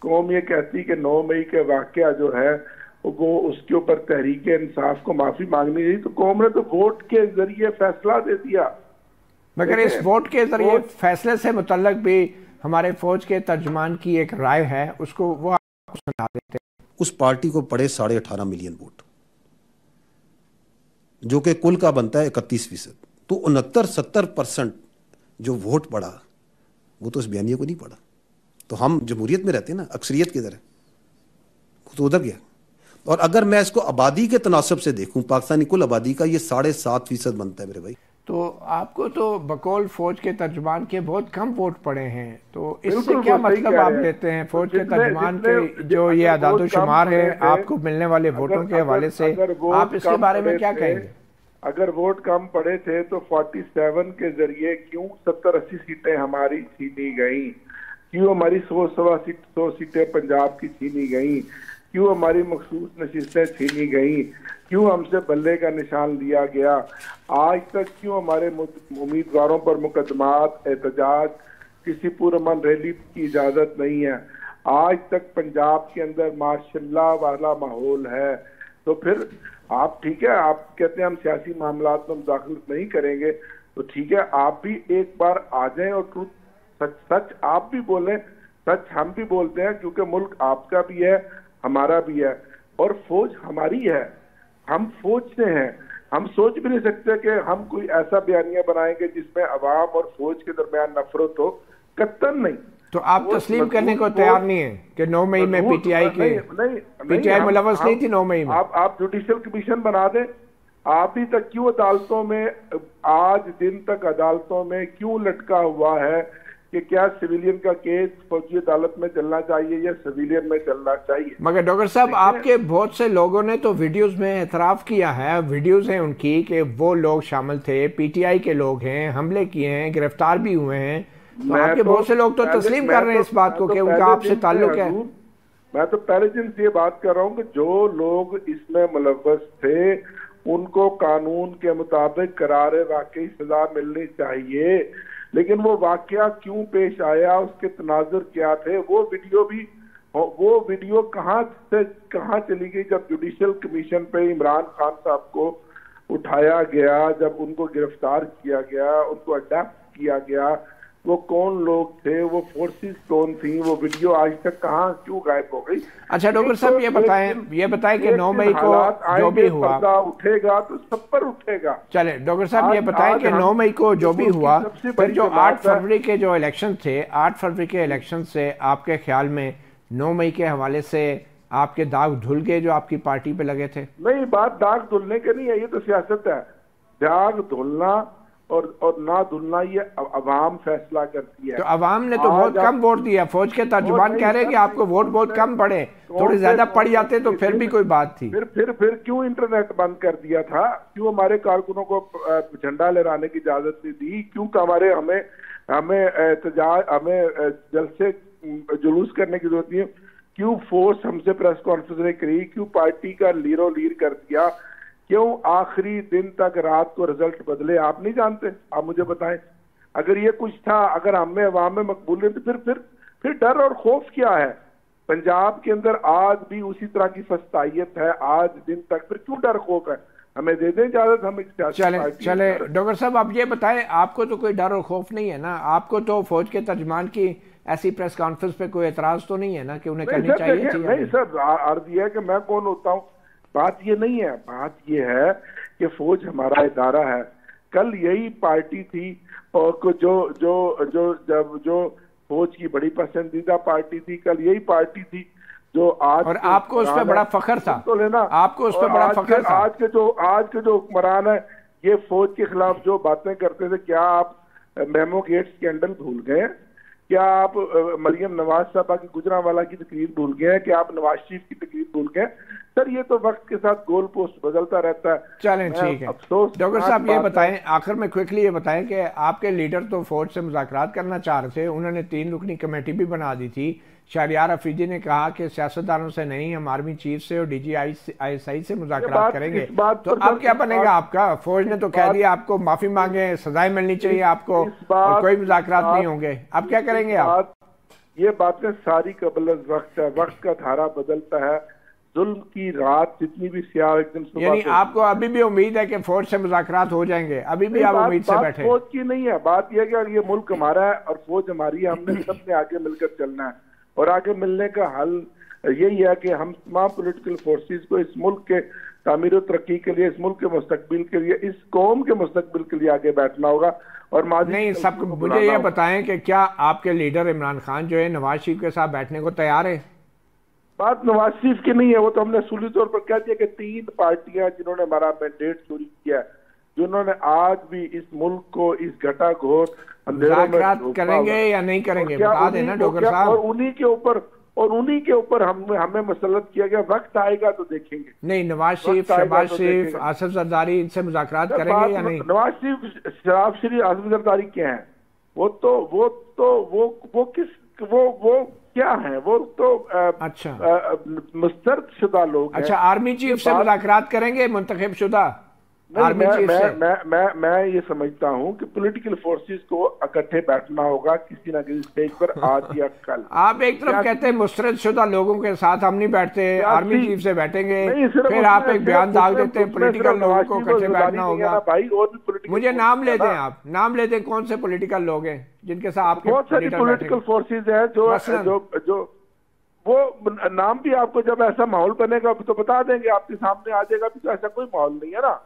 कौम ये कहती कि 9 मई के वाकया जो है वो उसके ऊपर तहरीक इंसाफ को माफी मांगनी थी, तो कौम ने तो वोट के जरिए फैसला दे दिया। मगर इस वोट के जरिए फैसले से मुतल्लक भी हमारे फौज के तर्जुमान की एक राय है, उसको वो आपको सुना देते हैं। उस पार्टी को पड़े 18.5 मिलियन वोट, जो कि कुल का बनता है 31%, तो 69-70% जो वोट पड़ा वो तो उस बयानिया को नहीं पड़ा। तो हम जमहूरियत में रहते हैं ना, अक्सरियत किधर है, वो तो उधर गया। और अगर मैं इसको आबादी के तनासब से देखूं, पाकिस्तानी कुल आबादी का ये 7.5% बनता है मेरे भाई। तो आपको तो बकौल फौज के तर्जुमान के बहुत कम वोट पड़े हैं, तो इससे क्या मतलब आप लेते हैं फौज के तर्जुमान के जो ये आदाद शुमार है आपको मिलने वाले वोटों के हवाले से, आप इसके बारे में क्या कहेंगे? अगर वोट कम पड़े थे तो 47 के जरिए क्यों 70-80 सीटें हमारी छीनी गई, क्यों हमारी 100 सीटें पंजाब की छीनी गई, क्यों हमारी मखसूस नशिस्तें छीनी गई, क्यों हमसे बल्ले का निशान लिया गया, आज तक क्यों हमारे उम्मीदवारों पर मुकदमात, एहतजाज, किसी पुरअमन रैली की इजाजत नहीं है, आज तक पंजाब के अंदर माशाल्लाह वाला माहौल है। तो फिर आप ठीक है, आप कहते हैं हम सियासी मामलात में मुदाखलत नहीं करेंगे, तो ठीक है, आप भी एक बार आ जाएं और ट्रुथ सच आप भी बोलें, सच हम भी बोलते हैं, क्योंकि मुल्क आपका भी है, हमारा भी है, और फौज हमारी है, हम फौज से हैं। हम सोच भी नहीं सकते कि हम कोई ऐसा बयानिया बनाएंगे जिसमें अवाम और फौज के दरमियान नफरत हो, कत्तन नहीं। तो आप तस्लीम करने को तैयार नहीं है कि 9 मई में पीटीआई मुलव्वस नहीं थी 9 मई में? आप जुडिशियल कमीशन बना दें। आप ही तक क्यों अदालतों में, आज दिन तक अदालतों में क्यों लटका हुआ है कि क्या सिविलियन का केस फौजी अदालत में चलना चाहिए या सिविलियन में चलना चाहिए? मगर डॉक्टर साहब, आपके बहुत से लोगों ने तो वीडियोस में एतराफ़ किया है, वीडियोस हैं उनकी कि वो लोग शामिल थे, पीटीआई के लोग हैं, हमले किए हैं, गिरफ्तार भी हुए हैं। तो आपके बहुत से लोग तो तस्लीम कर रहे हैं इस बात को कि उनका आपसे ताल्लुक है। मैं तो पहले दिन से ये बात कर रहा हूँ कि जो लोग इसमें मुलव्वस थे उनको कानून के मुताबिक करारे वाकई सजा मिलनी चाहिए, लेकिन वो वाकया क्यों पेश आया, उसके तनाजुर क्या थे, वो वीडियो कहाँ से कहाँ चली गई जब जुडिशियल कमीशन पे इमरान खान साहब को उठाया गया, जब उनको गिरफ्तार किया गया, उनको अडैप्ट किया गया, वो कौन लोग थे, वो फोर्सेस कौन थी, वो वीडियो आज तक कहाँ क्यों गायब हो गई। अच्छा डॉक्टर साहब ये बताएं कि 9 मई को जो भी हुआ उठेगा तो सब पर उठेगा। चले डॉक्टर साहब ये बताएं कि 9 मई को जो भी हुआ, फिर जो 8 फरवरी के जो इलेक्शन थे, 8 फरवरी के इलेक्शन से आपके ख्याल में 9 मई के हवाले से आपके दाग धुल गए जो आपकी पार्टी पे लगे थे? नहीं, बात दाग धुलने के नहीं है, ये तो सियासत है। दाग धुलना और ना धुलना ये अवाम फैसला करती है। तो अवाम ने तो बहुत कम वोट दिया। फौज के तर्जुमान कह रहे हैं कि आपको वोट बहुत कम पड़े, थोड़े ज्यादा पड़ जाते तो फिर भी कोई बात थी। फिर क्यों इंटरनेट बंद कर दिया था? क्यों हमारे कारकुनों को झंडा लहराने की इजाजत नहीं दी? क्यों हमारे हमें जलसे जुलूस करने की जरूरत नहीं है? क्यों फोर्स हमसे प्रेस कॉन्फ्रेंस नहीं करी? क्यों पार्टी का लीरो लीर कर दिया? क्यों आखिरी दिन तक रात को रिजल्ट बदले? आप नहीं जानते? आप मुझे बताएं। अगर ये कुछ था, अगर हमें अवाम में मकबूलियत, तो फिर डर और खौफ क्या है? पंजाब के अंदर आज भी उसी तरह की फस्तायत है आज दिन तक, फिर क्यों डर खौफ है? हमें दे दें इजाजत, हम चले डॉक्टर साहब आप ये बताएं, आपको तो कोई डर और खौफ नहीं है ना? आपको तो फौज के तर्जमान की ऐसी प्रेस कॉन्फ्रेंस पे कोई एतराज तो नहीं है ना कि उन्हें करनी चाहिए थी? नहीं सर, अर्ज ये है कि मैं कौन होता हूँ, बात ये नहीं है। बात ये है कि फौज हमारा इदारा है। कल यही पार्टी थी और जो फौज की बड़ी पसंदीदा पार्टी थी, कल यही पार्टी थी जो आज, और आपको उस पर बड़ा फख्र था, तो लेना आपको उस पर बड़ा फख्र था। आज के जो हुक्मरान है ये फौज के खिलाफ जो बातें करते थे, क्या आप मेमो गेट स्कैंडल भूल गए? क्या आप मरियम नवाज साहबा की गुजरांवाला की तकरीर भूल गए? क्या आप नवाज शरीफ की तकरीर भूल गए? सर ये तो वक्त के साथ गोल पोस्ट बदलता रहता है। चलें ठीक है। अफसोस डॉक्टर साहब ये बताएं, आखिर में क्विकली ये बताएं कि आपके लीडर तो फौज से मुज़ाकरात करना चाह रहे थे, उन्होंने 3 रुकनी कमेटी भी बना दी थी। शहरयार अफरीदी ने कहा कि सियासतदानों से नहीं, हम आर्मी चीफ से और DGI से मुज़ाकरात करेंगे। तो अब क्या बनेगा आपका? फौज ने तो कह दिया आपको माफी मांगे, सजाएं मिलनी चाहिए आपको, और कोई मुज़ाकरात नहीं होंगे। अब क्या करेंगे आप? ये बातें सारी कबल वक्त है, वक्त का धारा बदलता है। जुल्म की रात जितनी भी स्याह एक दिन सुबह, यानी आपको अभी भी उम्मीद है कि फौज से मुज़ाकरात हो जाएंगे? अभी भी आप उम्मीद से बैठे? फौज की नहीं है, बात यह है कि ये मुल्क हमारा है और फौज हमारी है। हमने सबने आगे मिलकर चलना है, और आगे मिलने का हल यही है कि हम तमाम पॉलिटिकल फोर्सेस को इस मुल्क के तामीर और तरक्की के लिए, इस मुल्क के मुस्तकबिल के लिए, इस कौम के मुस्तकबिल के लिए आगे बैठना होगा। और नहीं, सब मुझे ये बताएं कि क्या आपके लीडर इमरान खान जो है नवाज शरीफ के साथ बैठने को तैयार है? बात नवाज शरीफ की नहीं है, वो तो हमने सूली तौर पर कह दिया कि 3 पार्टियां जिन्होंने हमारा मैंडेट चोरी किया, जिन्होंने आज भी इस मुल्क को इस घटा घोर अंधेरों में करेंगे या नहीं करेंगे बता देना डॉक्टर साहब। और उन्हीं के ऊपर हमें मसलत किया गया। वक्त आएगा तो देखेंगे। नहीं, नवाज शरीफ, शहबाज शरीफ, आसिफ जरदारी, इनसे मुज़ाकरात करेंगे या नहीं? नवाज शरीफ, शहबाज शरीफ, आसिफ जरदारी क्या है? वो क्या है? वो तो अच्छा मुस्तरद शुदा लोग हैं। अच्छा, आर्मी चीफ से मुज़ाकरात करेंगे मुंतखब शुदा आर्मी चीफ से? मैं ये समझता हूँ कि पॉलिटिकल फोर्सेस को इकट्ठे बैठना होगा किसी ना किसी स्टेज पर, आज या कल। आप एक तरफ कहते हैं मुस्तरद शुदा लोगों के साथ हम नहीं बैठते, आर्मी चीफ से बैठेंगे, फिर आप एक बयान डाल देते हैं पॉलिटिकल लोगों को इकट्ठे बैठना होगा। भाई और भी मुझे नाम ले दें, आप नाम ले दें, कौन से पॉलिटिकल लोग हैं जिनके साथ आपके? बहुत सारी पॉलिटिकल फोर्सेज है जो वो नाम भी आपको जब ऐसा माहौल बनेगा तो बता देंगे, आपके सामने आ जाएगा। भी तो ऐसा कोई माहौल नहीं है ना।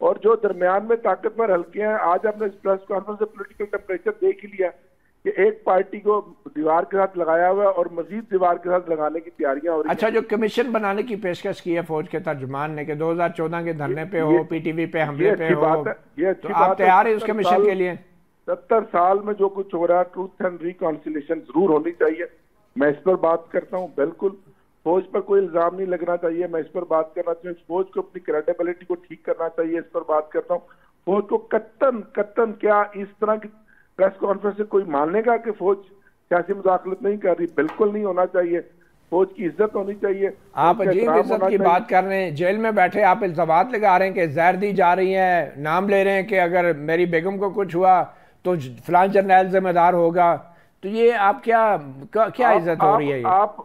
और जो दरमियान में ताकतवर हल्के हैं, आज हमने प्रेस कॉन्फ्रेंस से पॉलिटिकल टेम्परेचर देख ही लिया कि एक पार्टी को दीवार के साथ लगाया हुआ है और मजीद दीवार के साथ लगाने की तैयारियां हो रही हैं। अच्छा, जो कमीशन बनाने की पेशकश की है फौज के तर्जुमान ने कि 2014 के धरने पे हो, PTV पे हमले पे हो, तो आप तैयार है उस कमीशन के लिए? 70 साल में जो कुछ हो रहा है, ट्रूथ एंड रिकॉन्सिलिएशन जरूर होनी चाहिए। मैं इस पर बात करता हूँ। बिल्कुल फौज पर कोई इल्जाम नहीं लगना चाहिए, मैं इस पर बात करना चाहिए। फौज को अपनी क्रेडिबिलिटी को ठीक करना चाहिए, इस पर बात करता हूँ। फौज को कत्तन क्या इस तरह की प्रेस कॉन्फ्रेंस से कोई मान लेगा कि फौज सियासी मुदाखलत नहीं कर रही? बिल्कुल नहीं होना चाहिए। फौज की इज्जत होनी चाहिए। आप अजीब इज्जत की बात कर रहे हैं। जेल में बैठे आप इल्जामात लगा रहे हैं कि जहर दी जा रही है, नाम ले रहे हैं कि अगर मेरी बेगम को कुछ हुआ तो फलां जर्नैल जिम्मेदार होगा। तो ये आप क्या इज्जत हो रही है? आप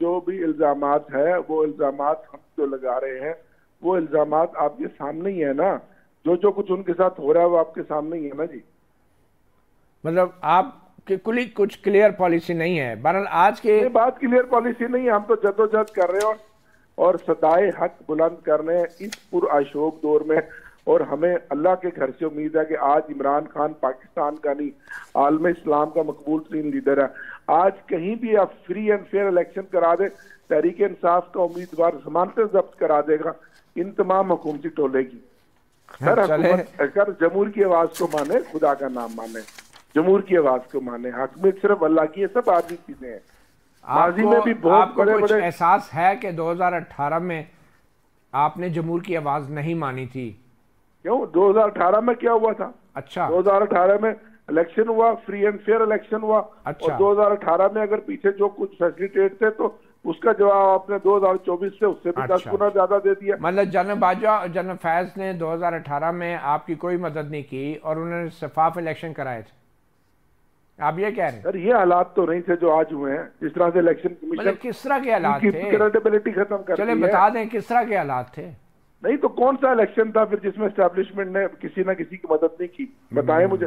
जो भी इल्जामात है, वो इल्जामात हम जो लगा रहे हैं, वो इल्जामात आपके सामने ही है ना। जो कुछ उनके साथ हो रहा है वो आपके सामने ही है ना जी। मतलब आप कि कुछ क्लियर पॉलिसी नहीं है। बहरहाल आज के ये बात क्लियर पॉलिसी नहीं है, हम तो जद्दोजहद कर रहे हैं और सदाए हक बुलंद कर रहे हैं इस पुरअशोक दौर में। और हमें अल्लाह के घर से उम्मीद है कि आज इमरान खान पाकिस्तान का नहीं, आलम इस्लाम का मकबूल तरीन लीडर है। आज कहीं भी आप फ्री एंड फेयर इलेक्शन करा दे, तहरीक इंसाफ का उम्मीदवार जमानतें जब्त करा देगा, इन तमाम हुकूमती टोले की। अगर जमहूर की आवाज को माने, खुदा का नाम माने, जमहूर की आवाज को माने, हकमियत सिर्फ अल्लाह की है, सब आदमी चीजें हैं। माजी में भी बहुत बड़े कुछ एहसास है कि 2018 में आपने जमहूर की आवाज नहीं मानी थी? क्यों? 2018 में क्या हुआ था? अच्छा, 2018 में इलेक्शन हुआ, फ्री एंड फेयर इलेक्शन हुआ। अच्छा। और 2018 में अगर पीछे जो कुछ फैसिलिटेट थे तो उसका जवाब आपने 2024 से उससे भी 10 गुना ज्यादा दे दिया। मतलब जनरल बाजवा, जनरल फैज ने 2018 में आपकी कोई मदद नहीं की और उन्होंने शफाफ इलेक्शन कराए थे, आप ये कह रहे हैं? सर ये हालात तो नहीं थे जो आज हुए हैं। जिस तरह से इलेक्शन कमीशन, मतलब किस तरह के हालात थे? क्रेडिबिलिटी खत्म कर दी है। चले बता दें किस तरह के हालात थे। नहीं तो कौन सा इलेक्शन था फिर जिसमें एस्टेब्लिशमेंट ने किसी ना किसी की मदद नहीं की? बताएं मुझे।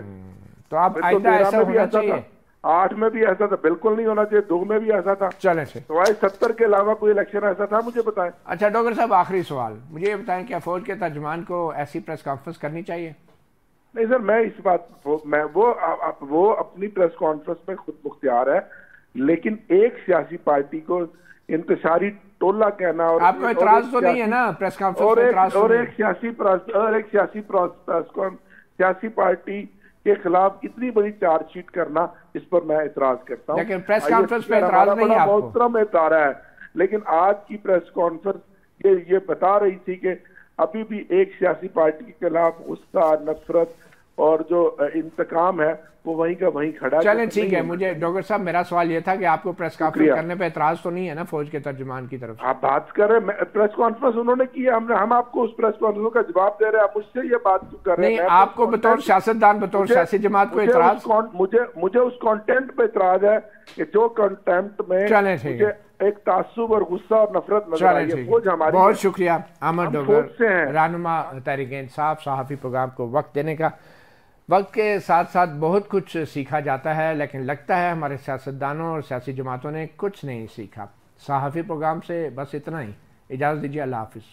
तो आप आइंदा ऐसा होना चाहिए। 8 में भी ऐसा था, बिल्कुल नहीं होना चाहिए। 2 में भी ऐसा था। चले तो आज 70 के अलावा कोई इलेक्शन ऐसा था? मुझे बताएं। अच्छा डॉक्टर साहब, आखिरी सवाल मुझे ये बताएं, क्या फौज के तर्जुमान को ऐसी प्रेस कॉन्फ्रेंस करनी चाहिए? नहीं सर, मैं इस बात वो अपनी प्रेस कॉन्फ्रेंस में खुद मुख्तियार है, लेकिन एक सियासी पार्टी को इंतशारी टोला कहना और आपको इतराज तो नहीं है ना प्रेस कॉन्फ्रेंस में? और एक सियासी पार्टी के खिलाफ इतनी बड़ी चार्जशीट करना, इस पर मैं इतराज करता हूँ। लेकिन प्रेस कॉन्फ्रेंस पे इतराज नहीं है आपको? मोहतरम इतारा है, लेकिन आज की प्रेस कॉन्फ्रेंस ये बता रही थी कि अभी भी एक सियासी पार्टी के खिलाफ गुस्सा, नफरत और जो इंतकाम है वो वहीं का वहीं खड़ा है। चलें ठीक है। मुझे डॉक्टर साहब, मेरा सवाल ये था कि आपको प्रेस कॉन्फ्रेंस करने पे इतराज तो नहीं है ना फौज के तर्जुमान की तरफ से? आप बात करें, प्रेस कॉन्फ्रेंस उन्होंने की, हम आपको उस प्रेस कॉन्फ्रेंस का जवाब दे रहे हैं। आप मुझसे ये बात क्यों कर रहे हैं? नहीं, आपको बतौर सियासतदान, बतौर सियासी जमात को इतराज? मुझे उस कंटेंट पे इतराज है कि जो कंटेंट में मुझे एक तासुब और गुस्सा और नफरत नजर आई है। फौज हमारी। बहुत शुक्रिया अहमद डोगर, रहनुमा तहरीक इंसाफ, सहाफ़ी प्रोग्राम को वक्त देने का। वक्त के साथ साथ बहुत कुछ सीखा जाता है, लेकिन लगता है हमारे सियासतदानों और सियासी जमातों ने कुछ नहीं सीखा। सहाफ़ी प्रोग्राम से बस इतना ही। इजाज़त दीजिए, अल्लाह हाफ़िज़।